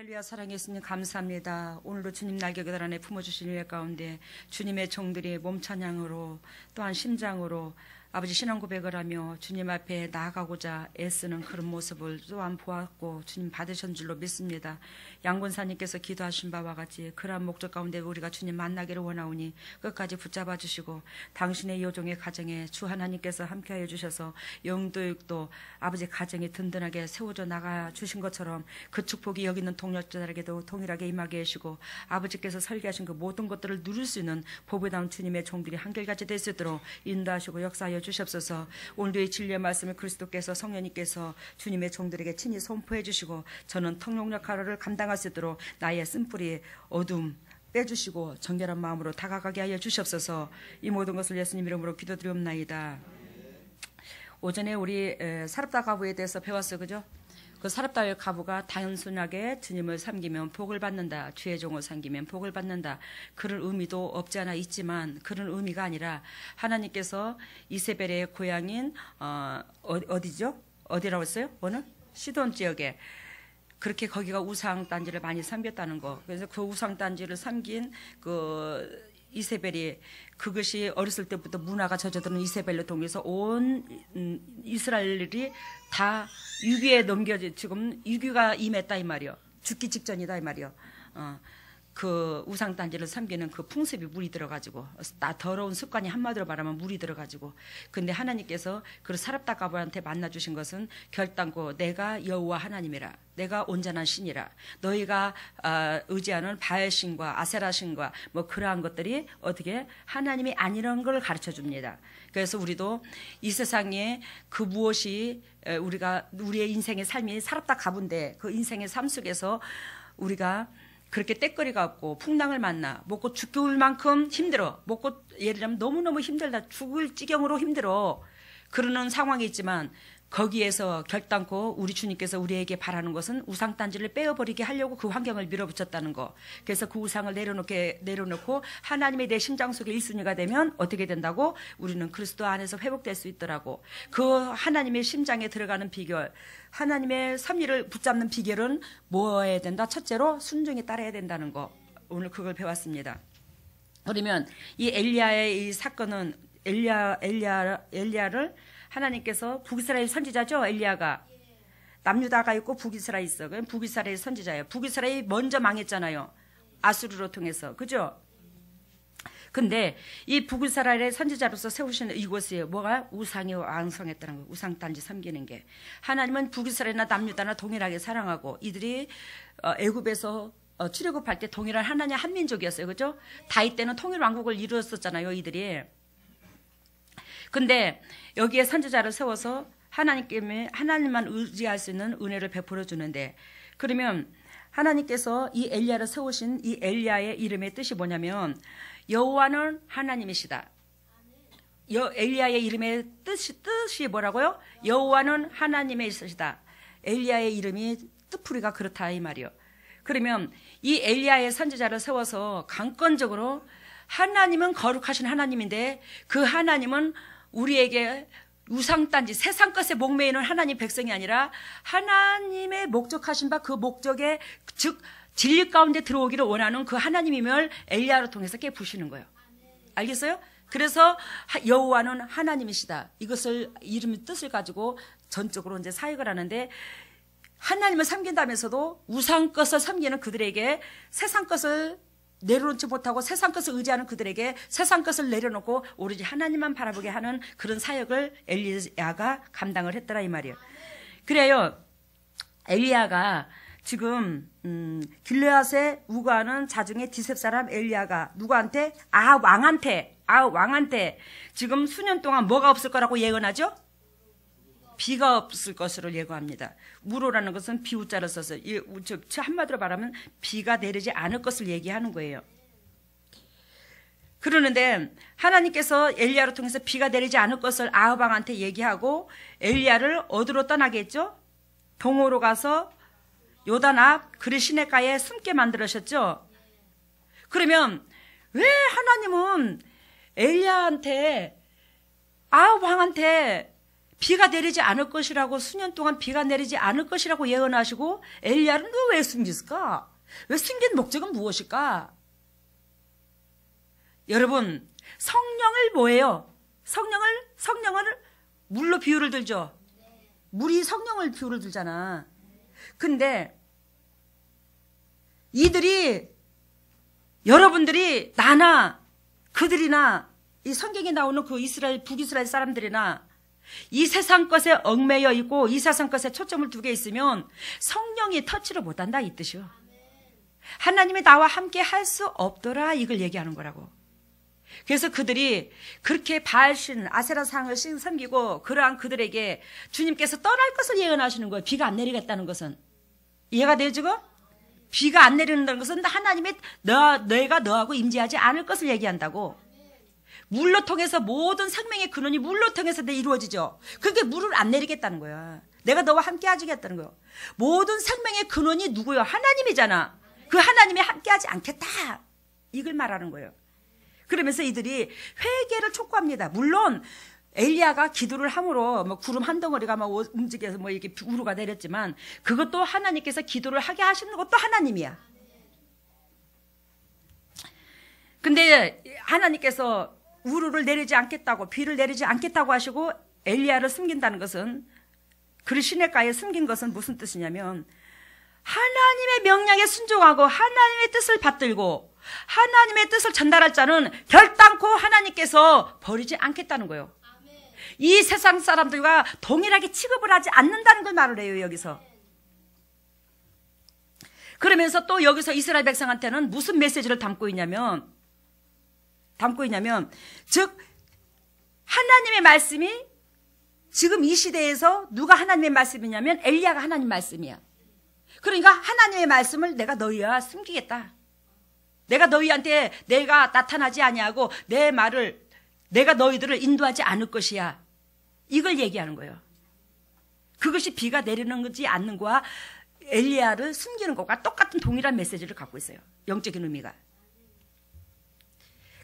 할렐루야. 사랑의 예수님 감사합니다. 오늘도 주님 날개들 안에 품어주신 일 가운데 주님의 종들이 몸 찬양으로 또한 심장으로 아버지 신앙 고백을 하며 주님 앞에 나아가고자 애쓰는 그런 모습을 또한 보았고 주님 받으신 줄로 믿습니다. 양권사님께서 기도하신 바와 같이 그러한 목적 가운데 우리가 주님 만나기를 원하오니 끝까지 붙잡아 주시고 당신의 여종의 가정에 주 하나님께서 함께하여 주셔서 영도육도 아버지 가정이 든든하게 세워져 나가 주신 것처럼 그 축복이 여기 있는 동력자들에게도 동일하게 임하게 하시고 아버지께서 설계하신 그 모든 것들을 누릴 수 있는 보배다운 주님의 종들이 한결같이 될 수 있도록 인도하시고 역사하여 주시옵소서. 오늘도 이 진리의 말씀을 그리스도께서 성령님께서 주님의 종들에게 친히 선포해 주시고 저는 통역 역할을 감당할 수 있도록 나의 쓴뿌리 어둠 빼주시고 정결한 마음으로 다가가게 하여 주시옵소서. 이 모든 것을 예수님 이름으로 기도드리옵나이다. 오전에 우리 사렙다 가부에 대해서 배웠어요. 그죠? 그 사렙다의 가부가 단순하게 주님을 섬기면 복을 받는다. 주의 종을 섬기면 복을 받는다. 그런 의미도 없지 않아 있지만 그런 의미가 아니라 하나님께서 이세벨의 고향인 어디죠? 어디라고 했어요? 어느? 시돈 지역에 그렇게 거기가 우상 단지를 많이 섬겼다는 거. 그래서 그 우상 단지를 섬긴 그 이세벨이 그것이 어렸을 때부터 문화가 젖어드는 이세벨을 통해서 온 이스라엘이 다 유기에 넘겨지 지금 유기가 임했다 이 말이요. 죽기 직전이다 이 말이요. 그 우상 단지를 섬기는 그 풍습이 물이 들어가지고 더러운 습관이 한마디로 말하면 물이 들어가지고 근데 하나님께서 그 사렙다 가부한테 만나 주신 것은 결단코 내가 여호와 하나님이라 내가 온전한 신이라 너희가 의지하는 바알 신과 아세라 신과 뭐 그러한 것들이 어떻게 하나님이 아니라는 걸 가르쳐 줍니다. 그래서 우리도 이 세상에 그 무엇이 우리의 인생의 삶이 사렙다 가부인데 그 인생의 삶 속에서 우리가 그렇게 때거리가 없고 풍랑을 만나 먹고 죽을 만큼 힘들어. 먹고 예를 들면 너무너무 힘들다. 죽을 지경으로 힘들어. 그러는 상황이 있지만 거기에서 결단코 우리 주님께서 우리에게 바라는 것은 우상단지를 빼어버리게 하려고 그 환경을 밀어붙였다는 거. 그래서 그 우상을 내려놓고 하나님의 내 심장 속에 1순위가 되면 어떻게 된다고? 우리는 그리스도 안에서 회복될 수 있더라고. 그 하나님의 심장에 들어가는 비결, 하나님의 섭리를 붙잡는 비결은 뭐 해야 된다? 첫째로 순종에 따라야 된다는 거. 오늘 그걸 배웠습니다. 그러면 이 엘리야의 이 사건은 엘리야를 하나님께서 북이스라엘 선지자죠. 엘리야가 남유다가 있고 북이스라엘 있어. 그럼 북이스라엘 선지자예요. 북이스라엘이 먼저 망했잖아요. 아수르로 통해서. 그죠? 근데 이 북이스라엘의 선지자로서 세우신 이곳이 뭐가? 우상이 왕성했다는 거예요. 우상단지 섬기는 게. 하나님은 북이스라엘이나 남유다나 동일하게 사랑하고 이들이 애굽에서 출애굽할 때 동일한 하나님 한민족이었어요. 그죠? 다윗 때는 통일왕국을 이루었었잖아요. 이들이. 근데 여기에 선지자를 세워서 하나님만 의지할 수 있는 은혜를 베풀어 주는데 그러면 하나님께서 이 엘리야를 세우신 이 엘리야의 이름의 뜻이 뭐냐면 여호와는 하나님이시다. 엘리야의 이름의 뜻이 뭐라고요? 여호와는 하나님의 있으시다. 엘리야의 이름이 뜻풀이가 그렇다 이 말이요. 그러면 이 엘리야의 선지자를 세워서 강권적으로 하나님은 거룩하신 하나님인데 그 하나님은 우리에게 우상단지 세상 것에 목매이는 하나님 백성이 아니라 하나님의 목적하신 바 그 목적에 즉 진리 가운데 들어오기를 원하는 그 하나님임을 엘리야를 통해서 깨부시는 거예요. 알겠어요? 그래서 여호와는 하나님이시다. 이것을 이름의 뜻을 가지고 전적으로 이제 사역을 하는데 하나님을 섬긴다면서도 우상 것을 섬기는 그들에게 세상 것을 내려놓지 못하고 세상 것을 의지하는 그들에게 세상 것을 내려놓고 오로지 하나님만 바라보게 하는 그런 사역을 엘리야가 감당을 했더라 이 말이에요. 그래요. 엘리야가 지금 길르앗에 우거하는 자중의 디셉 사람 엘리야가 누구한테? 왕한테 지금 수년 동안 뭐가 없을 거라고 예언하죠? 비가 없을 것으로 예고합니다. 우로라는 것은 비우자를 써서 한마디로 말하면 비가 내리지 않을 것을 얘기하는 거예요. 그러는데 하나님께서 엘리야를 통해서 비가 내리지 않을 것을 아합 왕한테 얘기하고 엘리야를 어디로 떠나게 했죠? 동호로 가서 요단 앞 그리 시내가에 숨게 만들으셨죠? 그러면 왜 하나님은 엘리야한테 아합 왕한테 비가 내리지 않을 것이라고, 수년 동안 비가 내리지 않을 것이라고 예언하시고 엘리야를 왜 숨겼을까? 왜 숨긴 목적은 무엇일까? 여러분, 성령을 뭐예요? 성령을 물로 비유를 들죠. 물이 성령을 비유를 들잖아. 근데 이들이, 여러분들이, 나나 그들이나 이 성경에 나오는 그 북이스라엘 사람들이나 이 세상 것에 얽매여 있고 이 세상 것에 초점을 두게 있으면 성령이 터치를 못한다 이 뜻이요. 하나님이 나와 함께 할 수 없더라 이걸 얘기하는 거라고. 그래서 그들이 그렇게 바알신 아세라상을 섬기고 그러한 그들에게 주님께서 떠날 것을 예언하시는 거예요. 비가 안 내리겠다는 것은. 이해가 돼요 지금? 비가 안 내리는 것은 하나님이 내가 너하고 임재하지 않을 것을 얘기한다고. 물로 통해서 모든 생명의 근원이 물로 통해서 이루어지죠. 그게 물을 안 내리겠다는 거야. 내가 너와 함께 하겠다는 거야. 모든 생명의 근원이 누구요? 하나님이잖아. 그 하나님이 함께 하지 않겠다. 이걸 말하는 거예요. 그러면서 이들이 회개를 촉구합니다. 물론 엘리야가 기도를 함으로 뭐 구름 한 덩어리가 막 움직여서 뭐 이렇게 우루가 내렸지만 그것도 하나님께서 기도를 하게 하시는 것도 하나님이야. 근데 하나님께서 우루를 내리지 않겠다고, 비를 내리지 않겠다고 하시고 엘리야를 숨긴다는 것은, 그 시냇가에 숨긴 것은 무슨 뜻이냐면 하나님의 명령에 순종하고 하나님의 뜻을 받들고 하나님의 뜻을 전달할 자는 결단코 하나님께서 버리지 않겠다는 거예요. 이 세상 사람들과 동일하게 취급을 하지 않는다는 걸 말을 해요 여기서. 그러면서 또 여기서 이스라엘 백성한테는 무슨 메시지를 담고 있냐면 즉 하나님의 말씀이 지금 이 시대에서 누가 하나님의 말씀이냐면 엘리야가 하나님 말씀이야. 그러니까 하나님의 말씀을 내가 너희와 숨기겠다. 내가 너희한테 내가 나타나지 아니하고 내 말을, 내가 너희들을 인도하지 않을 것이야. 이걸 얘기하는 거예요. 그것이 비가 내리는 거지 않는 거와 엘리야를 숨기는 것과 똑같은 동일한 메시지를 갖고 있어요. 영적인 의미가.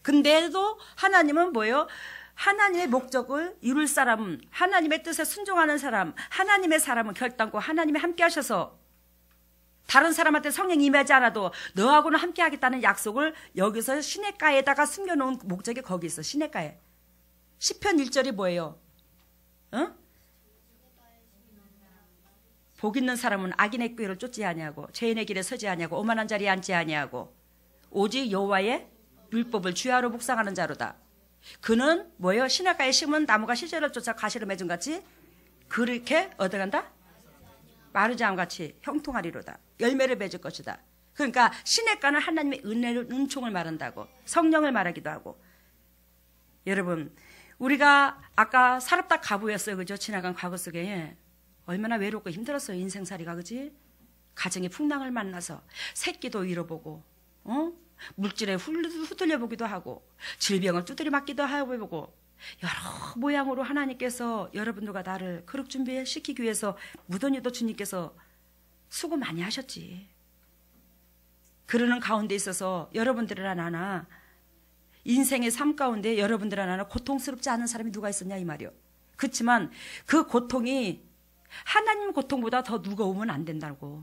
근데도 하나님은 뭐예요? 하나님의 목적을 이룰 사람은, 하나님의 뜻에 순종하는 사람, 하나님의 사람은 결단코 하나님이 함께 하셔서 다른 사람한테 성령이 임하지 않아도 너하고는 함께 하겠다는 약속을 여기서 시냇가에다가 숨겨놓은 목적이 거기 있어. 시냇가에. 시편 1절이 뭐예요? 복 있는 사람은 악인의 꾀를 쫓지 아니하고 죄인의 길에 서지 아니하고 오만한 자리에 앉지 아니하고 오직 여호와의 율법을 주야로 묵상하는 자로다. 그는 뭐예요? 시냇가에 심은 나무가 시절을 쫓아 가시를 맺은 같이 그렇게 얻어간다? 마르지 않같이 형통하리로다. 열매를 맺을 것이다. 그러니까 시냇가는 하나님의 은혜를, 은총을 말한다고, 성령을 말하기도 하고. 여러분, 우리가 아까 사렙다 가부였어요. 그죠? 지나간 과거 속에 얼마나 외롭고 힘들었어요. 인생살이가. 그지? 가정의 풍랑을 만나서 새끼도 잃어보고 물질에 후들려 보기도 하고 질병을 두드려 맞기도 해보고 여러 모양으로 하나님께서 여러분들과 나를 거룩 준비시키기 위해서 무던히도 주님께서 수고 많이 하셨지. 그러는 가운데 있어서 여러분들이나 나나 인생의 삶 가운데 여러분들이나 나나 고통스럽지 않은 사람이 누가 있었냐 이 말이요. 그렇지만 그 고통이 하나님 고통보다 더 무거우면 안 된다고.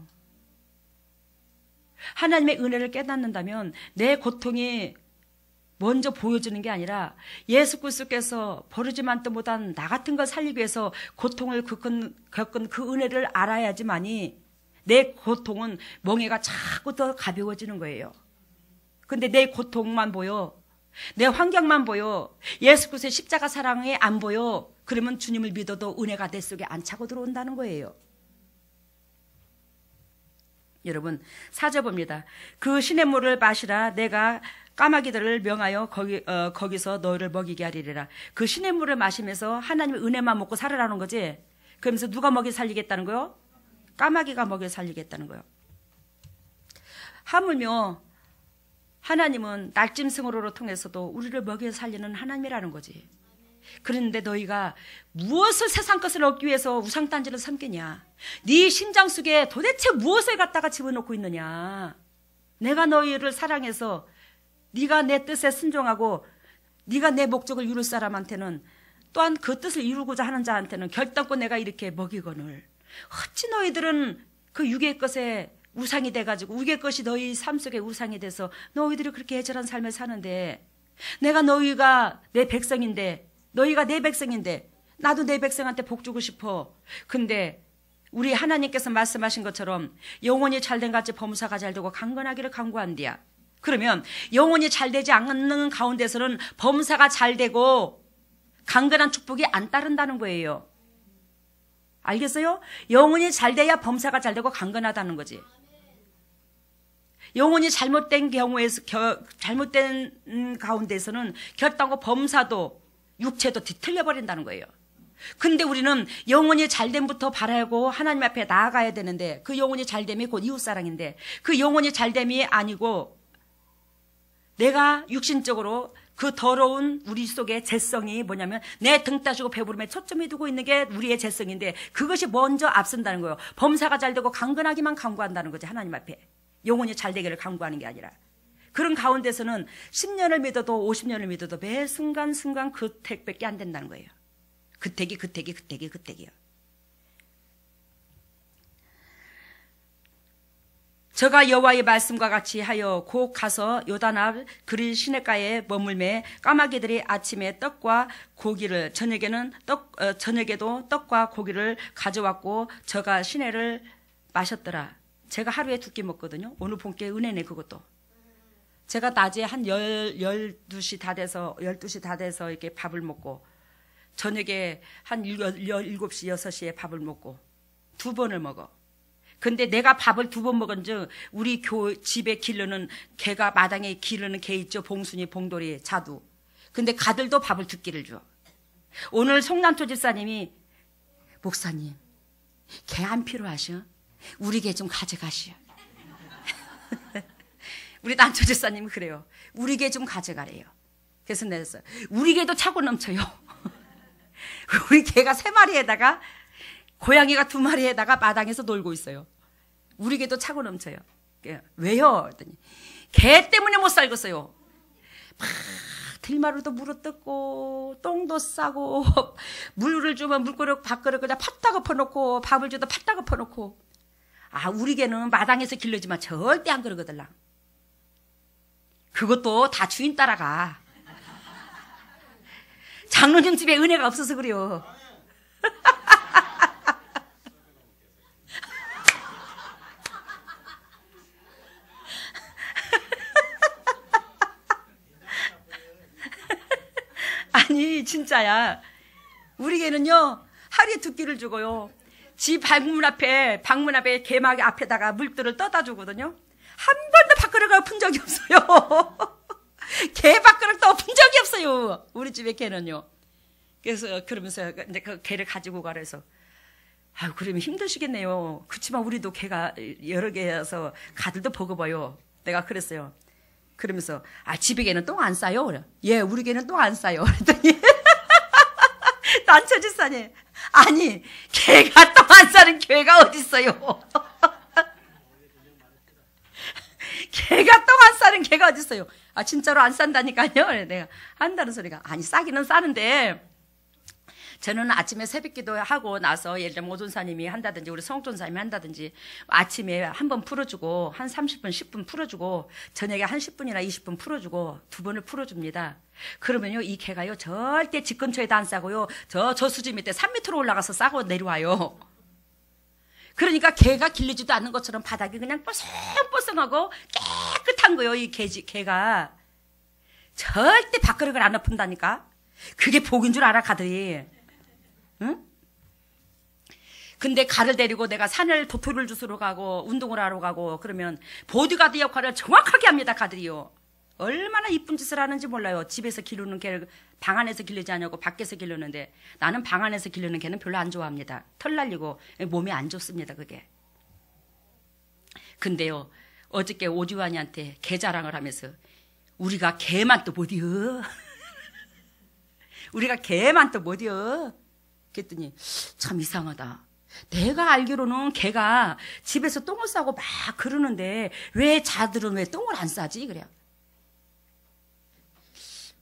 하나님의 은혜를 깨닫는다면 내 고통이 먼저 보여주는 게 아니라 예수 그리스도께서 버르지만 또 못한 나 같은 걸 살리기 위해서 고통을 겪은 그 은혜를 알아야지만이 내 고통은 멍에가 자꾸 더 가벼워지는 거예요. 근데 내 고통만 보여, 내 환경만 보여, 예수 그리스도의 십자가 사랑이 안 보여. 그러면 주님을 믿어도 은혜가 내 속에 안 차고 들어온다는 거예요. 여러분 4절 봅니다. 그 시냇물을 마시라. 내가 까마귀들을 명하여 거기서 너희를 먹이게 하리라. 그 시냇물을 마시면서 하나님의 은혜만 먹고 살으라는 거지. 그러면서 누가 먹여 살리겠다는 거요? 까마귀가 먹여 살리겠다는 거요. 하물며 하나님은 날짐승으로 통해서도 우리를 먹여 살리는 하나님이라는 거지. 그런데 너희가 무엇을 세상 것을 얻기 위해서 우상단지를 섬기냐? 네 심장 속에 도대체 무엇을 갖다가 집어넣고 있느냐? 내가 너희를 사랑해서 네가 내 뜻에 순종하고 네가 내 목적을 이룰 사람한테는 또한 그 뜻을 이루고자 하는 자한테는 결단코 내가 이렇게 먹이거늘. 어찌 너희들은 그 육의 것에 우상이 돼가지고 육의 것이 너희 삶 속에 우상이 돼서 너희들이 그렇게 애절한 삶을 사는데, 내가 너희가 내 백성인데, 너희가 내 백성인데 나도 내 백성한테 복 주고 싶어. 근데 우리 하나님께서 말씀하신 것처럼 영혼이 잘된 같이 범사가 잘되고 강건하기를 간구한디야. 그러면 영혼이 잘되지 않는 가운데서는 범사가 잘되고 강건한 축복이 안 따른다는 거예요. 알겠어요? 영혼이 잘돼야 범사가 잘되고 강건하다는 거지. 영혼이 잘못된 경우에서 잘못된 가운데서는 결단코 범사도 육체도 뒤틀려 버린다는 거예요. 근데 우리는 영혼이 잘됨부터 바라고 하나님 앞에 나아가야 되는데, 그 영혼이 잘됨이 곧 이웃사랑인데, 그 영혼이 잘됨이 아니고 내가 육신적으로 그 더러운 우리 속의 죄성이 뭐냐면 내 등 따시고 배부름에 초점이 두고 있는 게 우리의 죄성인데, 그것이 먼저 앞선다는 거예요. 범사가 잘되고 강건하기만 간구한다는 거지. 하나님 앞에 영혼이 잘되기를 간구하는 게 아니라. 그런 가운데서는 10년을 믿어도 50년을 믿어도 매 순간순간 그 택밖에 안 된다는 거예요. 그 택이요. 저가 여호와의 말씀과 같이 하여 곧 가서 요단 앞 그리 시냇가에 머물매 까마귀들이 아침에 떡과 고기를 저녁에도 떡과 고기를 가져왔고 저가 시내를 마셨더라. 제가 하루에 2끼 먹거든요. 오늘 본께 은혜네. 그것도 제가 낮에 한 12시 다 돼서 이렇게 밥을 먹고, 저녁에 한 7시 6시에 밥을 먹고 2번을 먹어. 근데 내가 밥을 2번 먹은 즉 우리 집에 기르는 개가, 마당에 기르는 개 있죠. 봉순이, 봉돌이, 자두. 근데 가들도 밥을 2끼를 줘. 오늘 송남초 집사님이, 목사님 개 안 필요하셔? 우리 개 좀 가져가시오. 우리 남초 집사님이 그래요. 우리 개 좀 가져가래요. 그래서 내가 우리 개도 차고 넘쳐요. 우리 개가 3마리에다가 고양이가 2마리에다가 마당에서 놀고 있어요. 우리 개도 차고 넘쳐요. 왜요? 그랬더니 개 때문에 못 살겠어요. 막 들마루도 물어뜯고 똥도 싸고 물을 주면 물그릇 밥그릇 그냥 팥다 엎어놓고, 밥을 줘도 팥다 엎어놓고. 아, 우리 개는 마당에서 길르지만 절대 안 그러거들랑. 그것도 다 주인 따라가. 장로님 집에 은혜가 없어서 그래요. 아니 진짜야. 우리 개는요 하루에 2끼를 주고요. 집 방문 앞에 개막 앞에다가 물들을 떠다 주거든요. 한 번도 밥그릇을 엎은 적이 없어요. 개 밥그릇도 엎은 적이 없어요. 우리 집에 개는요. 그래서 그러면서 이제 그 개를 가지고 가래서, 아유 그러면 힘드시겠네요. 그렇지만 우리도 개가 여러 개여서 가들도 버거워요. 내가 그랬어요. 그러면서 집에 개는 똥 안 싸요? 그래. 예, 우리 개는 똥 안 싸요. 그랬더니 난처 집사님, 아니 개가 똥 안 싸는 교회가 어디 있어요? 개가 똥 안 싸는 개가 어디 있어요? 아 진짜로 안 싼다니까요. 내가 한다는 소리가, 아니 싸기는 싸는데 저는 아침에 새벽기도 하고 나서 예를 들면 오존사님이 한다든지 우리 성존사님이 한다든지 아침에 한번 풀어주고 한 30분 10분 풀어주고 저녁에 한 10분이나 20분 풀어주고 2번을 풀어줍니다. 그러면요 이 개가요 절대 집 근처에도 안 싸고요 저 수지 밑에 3m로 올라가서 싸고 내려와요. 그러니까 개가 길리지도 않는 것처럼 바닥이 그냥 뽀송뽀송하고 깨끗한 거예요. 이 개가 절대 밥그릇을 안 엎은다니까. 그게 복인 줄 알아 가들이. 응? 근데 가를 데리고 내가 산을 도토리를 주스러 가고 운동을 하러 가고 그러면 보디가드 역할을 정확하게 합니다. 가들이요. 얼마나 이쁜 짓을 하는지 몰라요. 집에서 기르는 개를 방 안에서 기르지 않냐고 밖에서 기르는데, 나는 방 안에서 기르는 개는 별로 안 좋아합니다. 털 날리고 몸에 안 좋습니다. 그게. 근데요 어저께 오지환이한테 개 자랑을 하면서 우리가 개만 또 못이여. 우리가 개만 또 못이여. 그랬더니 참 이상하다. 내가 알기로는 개가 집에서 똥을 싸고 막 그러는데 왜 자들은 왜 똥을 안 싸지? 그래요.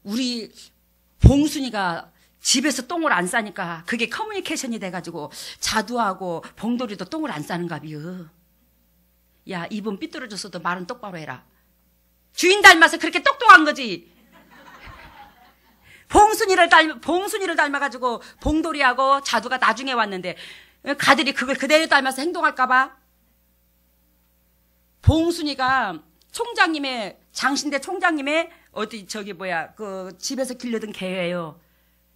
우리 봉순이가 집에서 똥을 안 싸니까 그게 커뮤니케이션이 돼가지고 자두하고 봉돌이도 똥을 안 싸는가비요. 야, 입은 삐뚤어졌어도 말은 똑바로 해라. 주인 닮아서 그렇게 똑똑한 거지. 봉순이를 닮아가지고 봉돌이하고 자두가 나중에 왔는데 가들이 그걸 그대로 닮아서 행동할까봐. 봉순이가 총장님의, 장신대 총장님의 그 집에서 길러던 개예요.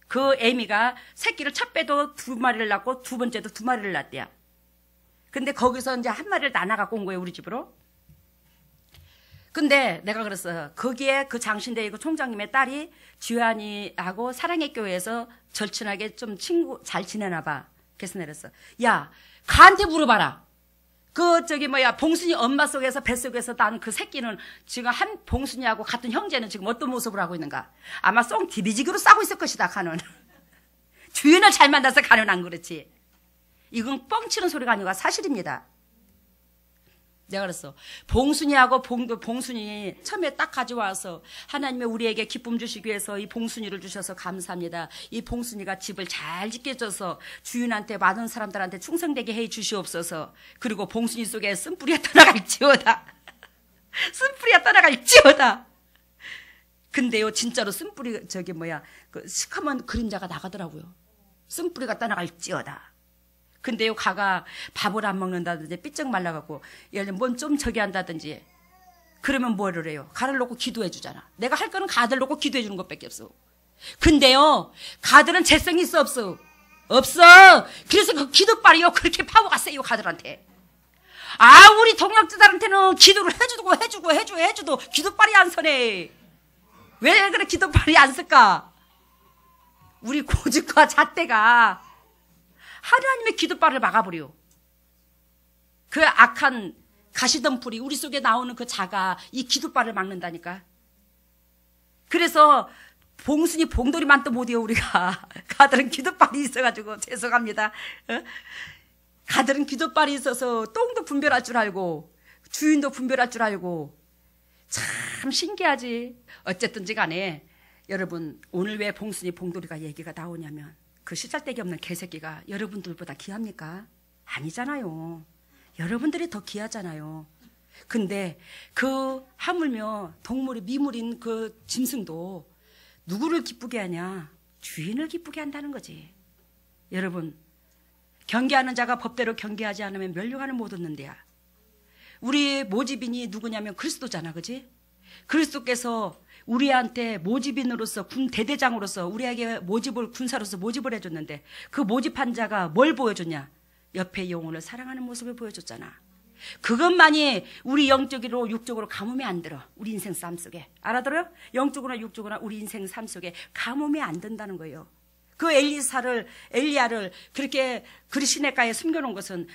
그 애미가 새끼를 첫 배도 2마리를 낳고 두 번째도 2마리를 낳대요. 근데 거기서 이제 한 마리를 나눠갖고 온 거예요, 우리 집으로. 근데 내가 그랬어요. 거기에 그 장신대이고 총장님의 딸이 주한이하고 사랑의 교회에서 절친하게 좀 잘 지내나 봐. 그래서 내렸어. 야, 가한테 물어봐라. 봉순이 엄마 속에서, 뱃속에서 난 그 새끼는 지금 봉순이하고 같은 형제는 지금 어떤 모습을 하고 있는가? 아마 쏙 디비지기로 싸고 있을 것이다, 가는. 주인을 잘 만나서 가는 안 그렇지. 이건 뻥치는 소리가 아니고 사실입니다. 내가 그랬어. 봉순이하고 봉순이 처음에 딱 가져와서 하나님의 우리에게 기쁨 주시기 위해서 이 봉순이를 주셔서 감사합니다. 이 봉순이가 집을 잘 지켜줘서 주인한테 많은 사람들한테 충성되게 해 주시옵소서. 그리고 봉순이 속에 쓴뿌리가 떠나갈지어다. 쓴뿌리가 떠나갈지어다. 근데요, 진짜로 쓴뿌리 그 시커먼 그림자가 나가더라고요. 쓴뿌리가 떠나갈지어다. 근데요, 가가 밥을 안 먹는다든지 삐쩍 말라갖고 예를 들면 뭔 좀 저기 한다든지 그러면 뭐를 해요? 가를 놓고 기도해 주잖아. 내가 할 거는 가들 놓고 기도해 주는 것밖에 없어. 근데요, 가들은 재성이 있어 없어? 없어. 그래서 그 기도빨이요 그렇게 파워가 세요, 가들한테. 우리 동역자들한테는 기도를 해주도 기도빨이 안 서네. 왜 그래 기도빨이 안 쓸까? 우리 고집과 잣대가 하나님의 기도빨을 막아버려. 그 악한 가시덤불이 우리 속에 나오는 그 자가 이 기도빨을 막는다니까. 그래서 봉순이 봉돌이만 또 못해요, 우리가. 가들은 기도빨이 있어가지고 죄송합니다. 가들은 기도빨이 있어서 똥도 분별할 줄 알고 주인도 분별할 줄 알고 참 신기하지. 어쨌든지 간에 여러분, 오늘 왜 봉순이 봉돌이가 얘기가 나오냐면 그 시잘데기 없는 개새끼가 여러분들보다 귀합니까? 아니잖아요. 여러분들이 더 귀하잖아요. 근데 그 하물며 동물이 미물인 그 짐승도 누구를 기쁘게 하냐? 주인을 기쁘게 한다는 거지. 여러분, 경계하는 자가 법대로 경계하지 않으면 멸류관을 못 얻는데야. 우리 모집인이 누구냐면 그리스도잖아, 그지? 그리스도께서 우리한테 모집인으로서 군 대대장으로서 우리에게 군사로서 모집을 해줬는데 그 모집한 자가 뭘 보여줬냐? 옆에 영혼을 사랑하는 모습을 보여줬잖아. 그것만이 우리 영적으로 육적으로 가뭄이 안 들어. 우리 인생 삶 속에. 알아들어요? 영적으로나 육적으로나 우리 인생 삶 속에 가뭄이 안 든다는 거예요. 그 엘리야를 그렇게 시냇가에 숨겨놓은 것은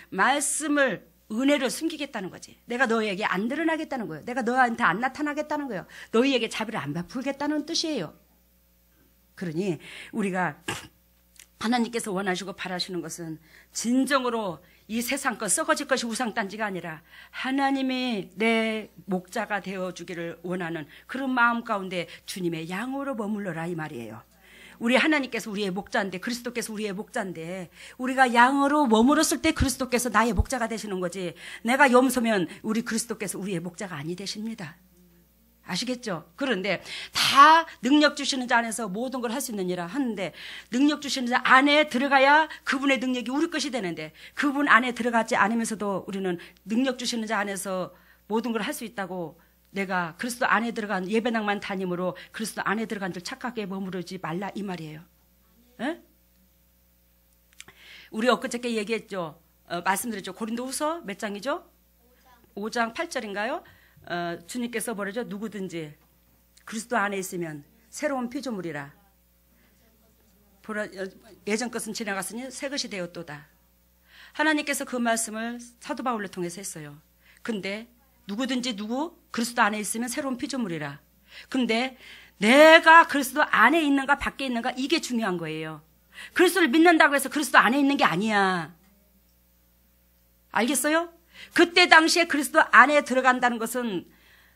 은혜를 숨기겠다는 거지. 내가 너희에게 안 드러나겠다는 거예요. 내가 너한테 안 나타나겠다는 거예요. 너희에게 자비를 안 베풀겠다는 뜻이에요. 그러니 우리가 하나님께서 원하시고 바라시는 것은 진정으로 이 세상 것 썩어질 것이 우상단지가 아니라 하나님이 내 목자가 되어주기를 원하는 그런 마음 가운데 주님의 양으로 머물러라 이 말이에요. 우리 하나님께서 우리의 목자인데, 그리스도께서 우리의 목자인데, 우리가 양으로 머물었을 때 그리스도께서 나의 목자가 되시는 거지. 내가 염소면 우리 그리스도께서 우리의 목자가 아니 되십니다. 아시겠죠? 그런데 다 능력 주시는 자 안에서 모든 걸 할 수 있느니라 하는데, 능력 주시는 자 안에 들어가야 그분의 능력이 우리 것이 되는데, 그분 안에 들어가지 않으면서도 우리는 능력 주시는 자 안에서 모든 걸 할 수 있다고, 내가 그리스도 안에 들어간 예배당만 다님으로 그리스도 안에 들어간 줄 착각에 머무르지 말라 이 말이에요. 에? 우리 엊그저께 얘기했죠. 말씀드렸죠. 고린도후서 몇 장이죠? 5장 8절인가요? 주님께서 뭐라죠? 누구든지 그리스도 안에 있으면 새로운 피조물이라. 예전 것은 지나갔으니 새 것이 되었도다. 하나님께서 그 말씀을 사도 바울을 통해서 했어요. 근데 누구든지 그리스도 안에 있으면 새로운 피조물이라. 근데 내가 그리스도 안에 있는가 밖에 있는가 이게 중요한 거예요. 그리스도를 믿는다고 해서 그리스도 안에 있는 게 아니야. 알겠어요? 그때 당시에 그리스도 안에 들어간다는 것은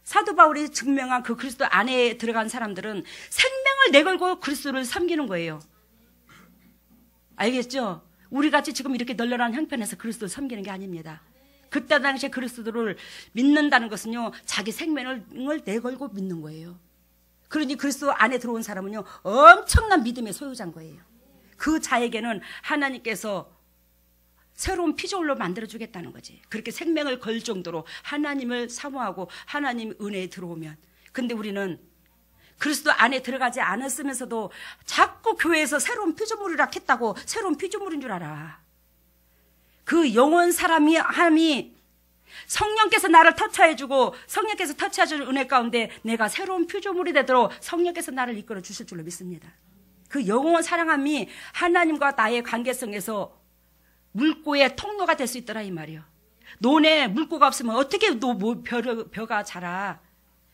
사도 바울이 증명한 그 그리스도 안에 들어간 사람들은 생명을 내걸고 그리스도를 섬기는 거예요. 알겠죠? 우리같이 지금 이렇게 널널한 형편에서 그리스도를 섬기는 게 아닙니다. 그때 당시에 그리스도를 믿는다는 것은요, 자기 생명을 내걸고 믿는 거예요. 그러니 그리스도 안에 들어온 사람은요, 엄청난 믿음의 소유자인 거예요. 그 자에게는 하나님께서 새로운 피조물로 만들어주겠다는 거지. 그렇게 생명을 걸 정도로 하나님을 사모하고 하나님 은혜에 들어오면. 근데 우리는 그리스도 안에 들어가지 않았으면서도 자꾸 교회에서 새로운 피조물이라 했다고 새로운 피조물인 줄 알아. 그 영원 사람이 함이 성령께서 나를 터치해주고 성령께서 터치해주는 은혜 가운데 내가 새로운 피조물이 되도록 성령께서 나를 이끌어 주실 줄로 믿습니다. 그 영원 사랑함이 하나님과 나의 관계성에서 물고의 통로가 될 수 있더라 이 말이요. 논에 물고가 없으면 어떻게 벼가 자라.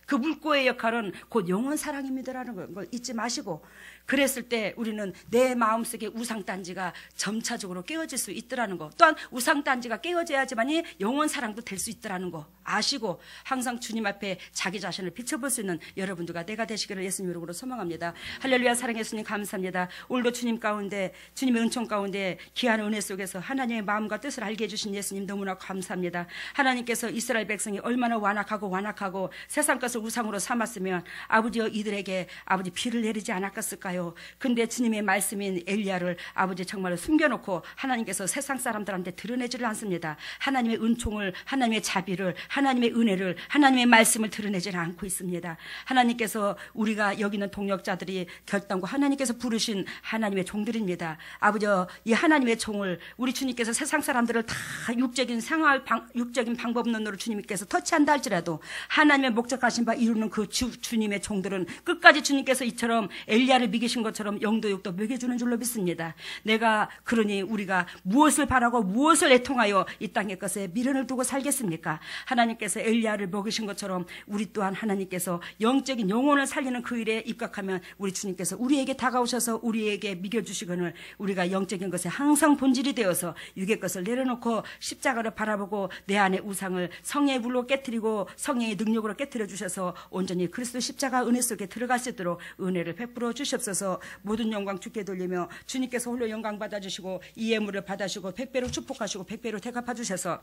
그 물고의 역할은 곧 영원 사랑입니다라는 걸 잊지 마시고, 그랬을 때 우리는 내 마음속에 우상단지가 점차적으로 깨어질 수 있더라는 거, 또한 우상단지가 깨어져야지만이 영원 사랑도 될 수 있더라는 거 아시고 항상 주님 앞에 자기 자신을 비춰볼 수 있는 여러분들과 내가 되시기를 예수님 이름으로 소망합니다. 할렐루야. 사랑의 예수님 감사합니다. 오늘도 주님 가운데, 주님의 은총 가운데 귀한 은혜 속에서 하나님의 마음과 뜻을 알게 해주신 예수님 너무나 감사합니다. 하나님께서 이스라엘 백성이 얼마나 완악하고 세상 것을 우상으로 삼았으면 아버지여 이들에게 아버지 비를 내리지 않았겠을까요? 근데 주님의 말씀인 엘리야를 아버지 정말로 숨겨놓고 하나님께서 세상 사람들한테 드러내지를 않습니다. 하나님의 은총을, 하나님의 자비를, 하나님의 은혜를, 하나님의 말씀을 드러내지를 않고 있습니다. 하나님께서 우리가 여기는 동역자들이 결단과 하나님께서 부르신 하나님의 종들입니다. 아버지여 이 하나님의 종을 우리 주님께서 세상 사람들을 다 육적인 방법론으로 주님께서 터치한다 할지라도 하나님의 목적하신 바 이루는 그 주님의 종들은 끝까지 주님께서 이처럼 엘리야를 먹이신 것처럼 영도 육도 먹여주는 줄로 믿습니다. 내가 그러니 우리가 무엇을 바라고 무엇을 애통하여 이 땅의 것에 미련을 두고 살겠습니까? 하나님께서 엘리야를 먹이신 것처럼 우리 또한 하나님께서 영적인 영혼을 살리는 그 일에 입각하면 우리 주님께서 우리에게 다가오셔서 우리에게 먹여주시거늘 우리가 영적인 것에 항상 본질이 되어서 육의 것을 내려놓고 십자가를 바라보고 내 안에 우상을 성령의 불로 깨뜨리고 성령의 능력으로 깨뜨려 주셔서 온전히 그리스도 십자가 은혜 속에 들어갈 수 있도록 은혜를 베풀어 주시옵소서. 모든 영광 주께 돌리며 주님께서 홀로 영광 받아주시고 이 예물을 받아주시고 백배로 축복하시고 백배로 대갚아 주셔서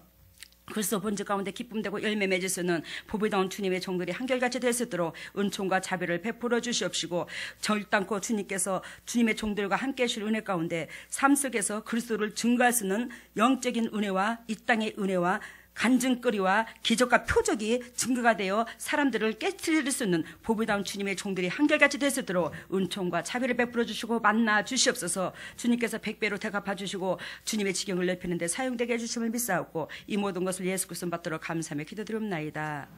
그리스도 본질 가운데 기쁨되고 열매 맺을 수 있는 보배다운 주님의 종들이 한결같이 될 수 있도록 은총과 자비를 베풀어 주시옵시고 절단코 주님께서 주님의 종들과 함께 하실 은혜 가운데 삶 속에서 그리스도를 증거할 수 있는 영적인 은혜와 이 땅의 은혜와 간증거리와 기적과 표적이 증거가 되어 사람들을 깨트릴 수 있는 보배다운 주님의 종들이 한결같이 될 수 있도록 은총과 자비를 베풀어 주시고 만나 주시옵소서. 주님께서 백배로 대갚아 주시고 주님의 지경을 넓히는 데 사용되게 해주심을 믿사옵고 이 모든 것을 예수 그리스도 받도록 감사하며 기도드리옵나이다.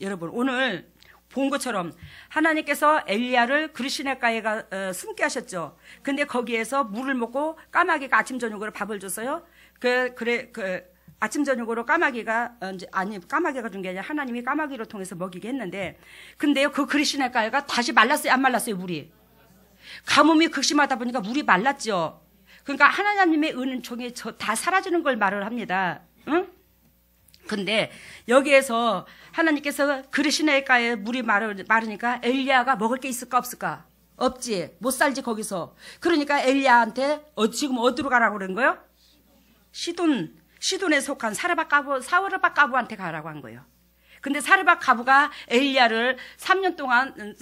여러분 오늘 본 것처럼 하나님께서 엘리야를 그리시네가에 숨게 하셨죠. 근데 거기에서 물을 먹고 까마귀가 아침 저녁으로 밥을 줬어요. 아침 저녁으로 까마귀가 준 게 아니라 하나님이 까마귀로 통해서 먹이게 했는데, 근데요 그 그리시네가가 다시 말랐어요, 안 말랐어요? 물이 가뭄이 극심하다 보니까 물이 말랐죠. 그러니까 하나님의 은총이 다 사라지는 걸 말을 합니다. 응? 근데 여기에서 하나님께서 그리시네가에 물이 마르니까 엘리야가 먹을 게 있을까 없을까? 없지. 못 살지 거기서. 그러니까 엘리야한테 지금 어디로 가라고 그런 거예요? 시돈에 속한 사르밧 가부한테 가라고 한 거예요. 근데 사르밧 가부가 엘리야를 3년 동안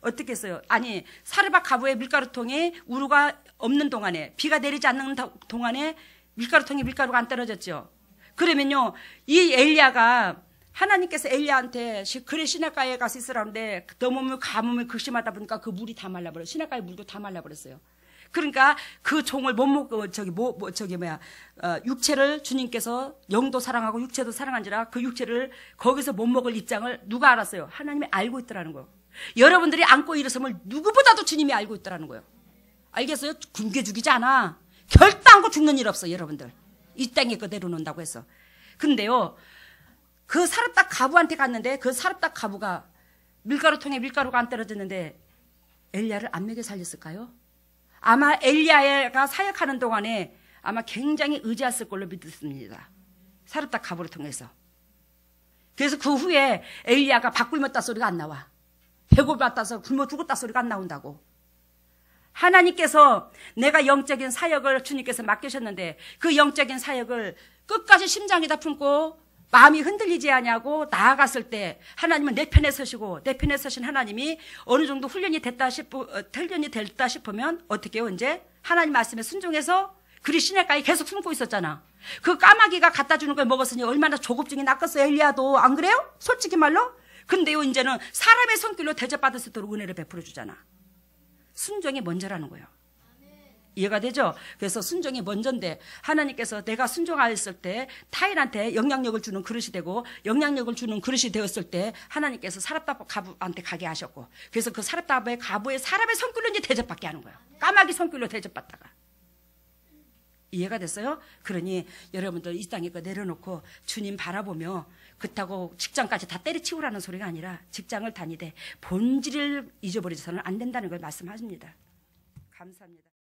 어떻게 했어요? 아니 사르밧 가부의 밀가루통에 우루가 없는 동안에, 비가 내리지 않는 동안에 밀가루통에 밀가루가 안 떨어졌죠. 그러면요 이 엘리야가 하나님께서 엘리야한테 그래 시내가에 가서 있으라는데 너무 가뭄이 극심하다 보니까 그 물이 다 말라버렸어요. 시내가의 물도 다 말라버렸어요. 그러니까 그 종을 못 먹고 육체를 주님께서 영도 사랑하고 육체도 사랑한지라 그 육체를 거기서 못 먹을 입장을 누가 알았어요? 하나님이 알고 있더라는 거예요. 여러분들이 안고 일어섬을 누구보다도 주님이 알고 있더라는 거예요. 알겠어요? 굶겨 죽이지 않아. 결단코 죽는 일 없어 여러분들. 이 땅에 거 내려놓는다고 해서. 근데요 그 사르밧 가부한테 갔는데 그 사르밧 가부가 밀가루통에 밀가루가 안 떨어졌는데 엘리야를 안 먹여 살렸을까요? 아마 엘리야가 사역하는 동안에 아마 굉장히 의지했을 걸로 믿습니다. 사르밧 가부를 통해서. 그래서 그 후에 엘리야가 밥 굶었다 소리가 안 나와. 배고팠다서 굶어 죽었다 소리가 안 나온다고. 하나님께서 내가 영적인 사역을 주님께서 맡기셨는데 그 영적인 사역을 끝까지 심장에다 품고 마음이 흔들리지 않냐고 나아갔을 때 하나님은 내 편에 서시고 내 편에 서신 하나님이 어느 정도 훈련이 됐다 싶으면 어떻게 해요? 이제 하나님 말씀에 순종해서 그리 시내가에 계속 숨고 있었잖아. 그 까마귀가 갖다 주는 걸 먹었으니 얼마나 조급증이 낚았어요, 엘리야도. 안 그래요? 솔직히 말로? 근데요, 이제는 사람의 손길로 대접받을 수 있도록 은혜를 베풀어 주잖아. 순종이 먼저라는 거예요. 이해가 되죠? 그래서 순종이 먼저인데 하나님께서 내가 순종하였을 때 타인한테 영향력을 주는 그릇이 되고 영향력을 주는 그릇이 되었을 때 하나님께서 사렙다 가부한테 가게 하셨고 그래서 그 사렙다의 가부의 사람의 손길로 이제 대접받게 하는 거예요. 까마귀 손길로 대접받다가. 이해가 됐어요? 그러니 여러분들 이 땅에 거 내려놓고 주님 바라보며 그렇다고 직장까지 다 때려치우라는 소리가 아니라 직장을 다니되 본질을 잊어버려서는 안 된다는 걸 말씀하십니다. 감사합니다.